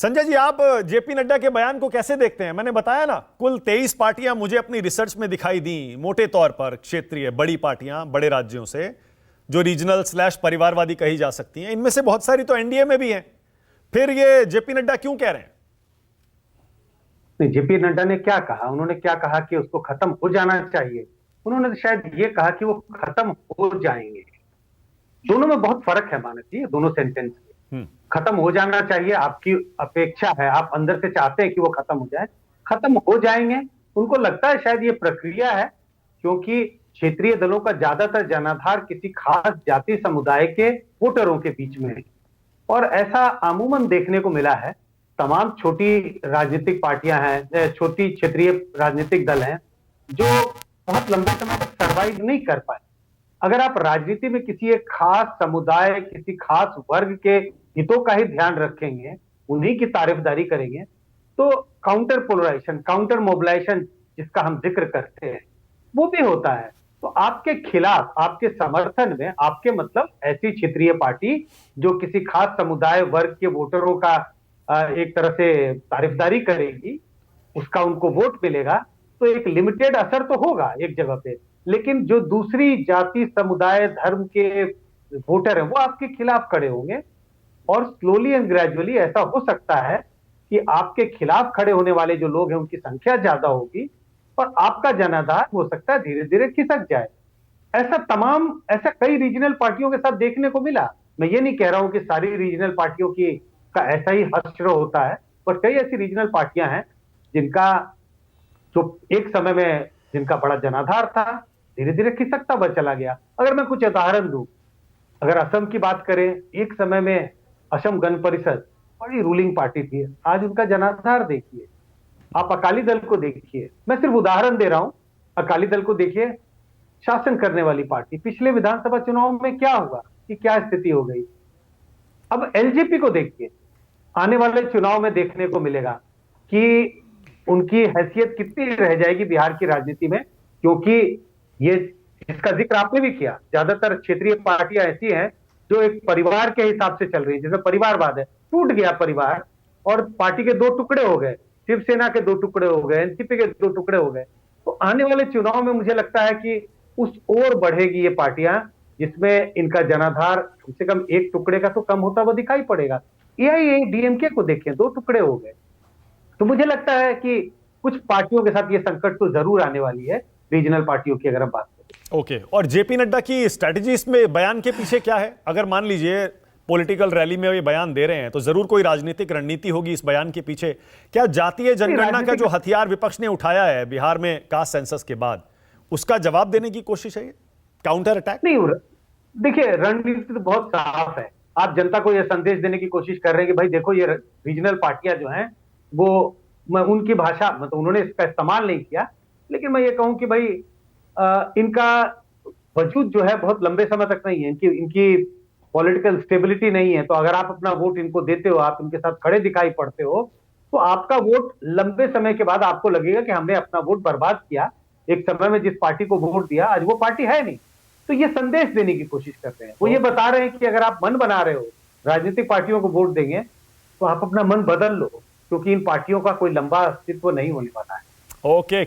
संजय जी, आप जेपी नड्डा के बयान को कैसे देखते हैं? मैंने बताया ना, कुल 23 पार्टियां मुझे अपनी रिसर्च में दिखाई दी, मोटे तौर पर क्षेत्रीय बड़ी पार्टियां बड़े राज्यों से, जो रीजनल स्लैश परिवारवादी कही जा सकती हैं। इनमें से बहुत सारी तो एनडीए में भी हैं। फिर ये जेपी नड्डा क्यों कह रहे हैं? नहीं, जेपी नड्डा ने क्या कहा? उन्होंने क्या कहा कि उसको खत्म हो जाना चाहिए? उन्होंने तो शायद ये कहा कि वो खत्म हो जाएंगे। दोनों में बहुत फर्क है मानस जी, दोनों सेंटेंस में। खत्म हो जाना चाहिए आपकी अपेक्षा है, आप अंदर से चाहते हैं कि वो खत्म हो जाए। खत्म हो जाएंगे, उनको लगता है शायद ये प्रक्रिया है, क्योंकि क्षेत्रीय दलों का ज्यादातर जनाधार किसी खास जाति समुदाय के वोटरों के बीच में है। और ऐसा अमूमन देखने को मिला है। तमाम छोटी राजनीतिक पार्टियां हैं, छोटी क्षेत्रीय राजनीतिक दल हैं, जो बहुत लंबे समय तक सरवाइव नहीं कर पाए। अगर आप राजनीति में किसी एक खास समुदाय, किसी खास वर्ग के हितों का ही ध्यान रखेंगे, उन्हीं की तारीफदारी करेंगे, तो काउंटर पोलराइजेशन, काउंटर मोबिलाइजेशन जिसका हम जिक्र करते हैं, वो भी होता है। तो आपके खिलाफ, आपके समर्थन में, आपके मतलब ऐसी क्षेत्रीय पार्टी जो किसी खास समुदाय वर्ग के वोटरों का एक तरह से तारीफदारी करेगी, उसका उनको वोट मिलेगा, तो एक लिमिटेड असर तो होगा एक जगह पे। लेकिन जो दूसरी जाति समुदाय धर्म के वोटर हैं, वो आपके खिलाफ खड़े होंगे। और स्लोली एंड ग्रेजुअली ऐसा हो सकता है कि आपके खिलाफ खड़े होने वाले जो लोग हैं उनकी संख्या ज्यादा होगी, और आपका जनाधार हो सकता है धीरे धीरे खिसक जाए। ऐसा कई रीजनल पार्टियों के साथ देखने को मिला। मैं ये नहीं कह रहा हूं कि सारी रीजनल पार्टियों की का ऐसा ही हश्र होता है, पर कई ऐसी रीजनल पार्टियां हैं जिनका जो एक समय में जिनका बड़ा जनाधार था, धीरे धीरे खिसकता हुआ चला गया। अगर मैं कुछ उदाहरण दूं, अगर असम की बात करें, एक समय में असम गण परिषद बड़ी रूलिंग पार्टी थी, आज उनका जनाधार देखिए। आप अकाली दल को देखिए, मैं सिर्फ उदाहरण दे रहा हूं। अकाली दल को देखिए, शासन करने वाली पार्टी, पिछले विधानसभा चुनाव में क्या हुआ, कि क्या स्थिति हो गई। अब एलजेपी को देखिए, आने वाले चुनाव में देखने को मिलेगा कि उनकी हैसियत कितनी रह जाएगी बिहार की राजनीति में, क्योंकि ये जिसका जिक्र आपने भी किया, ज्यादातर क्षेत्रीय पार्टियां ऐसी हैं जो एक परिवार के हिसाब से चल रही है, जिसमें परिवारवाद है। टूट गया परिवार और पार्टी के दो टुकड़े हो गए, शिवसेना के दो टुकड़े हो गए, एनसीपी के दो टुकड़े हो गए। तो आने वाले चुनाव में मुझे लगता है कि उस ओर बढ़ेगी ये पार्टियां, जिसमें इनका जनाधार कम से कम एक टुकड़े का तो कम होता हुआ दिखाई पड़ेगा। एआईएडीएमके को देखें, दो टुकड़े हो गए। तो मुझे लगता है कि कुछ पार्टियों के साथ ये संकट तो जरूर आने वाली है, रीजनल पार्टियों की अगर हम बात करें। ओके, और जेपी नड्डा की स्ट्रैटेजी इसमें बयान के पीछे क्या है? अगर मान लीजिए पॉलिटिकल रैली में ये बयान दे रहे हैं, तो जरूर कोई राजनीतिक रणनीति होगी इस बयान के पीछे। क्या जातीय जनगणना का जो हथियार विपक्ष ने उठाया है बिहार में कास्ट सेंसस के बाद, उसका जवाब देने की कोशिश है? काउंटर अटैक नहीं, देखिए रणनीति तो बहुत साफ है। आप जनता को यह संदेश देने की कोशिश कर रहे हैं कि भाई देखो, ये रीजनल पार्टियां जो हैं, वो मैं उनकी भाषा, मतलब उन्होंने इसका इस्तेमाल नहीं किया, लेकिन मैं ये कहूं कि भाई इनका वजूद जो है बहुत लंबे समय तक नहीं है, इनकी इनकी पॉलिटिकल स्टेबिलिटी नहीं है। तो अगर आप अपना वोट इनको देते हो, आप इनके साथ खड़े दिखाई पड़ते हो, तो आपका वोट लंबे समय के बाद आपको लगेगा कि हमने अपना वोट बर्बाद किया। एक समय में जिस पार्टी को वोट दिया, आज वो पार्टी है नहीं। तो ये संदेश देने की कोशिश कर रहे हैं। वो ये बता रहे हैं कि अगर आप मन बना रहे हो, राजनीतिक पार्टियों को वोट देंगे, तो आप अपना मन बदल लो, क्योंकि इन पार्टियों का कोई लंबा अस्तित्व नहीं होने वाला है। ओके।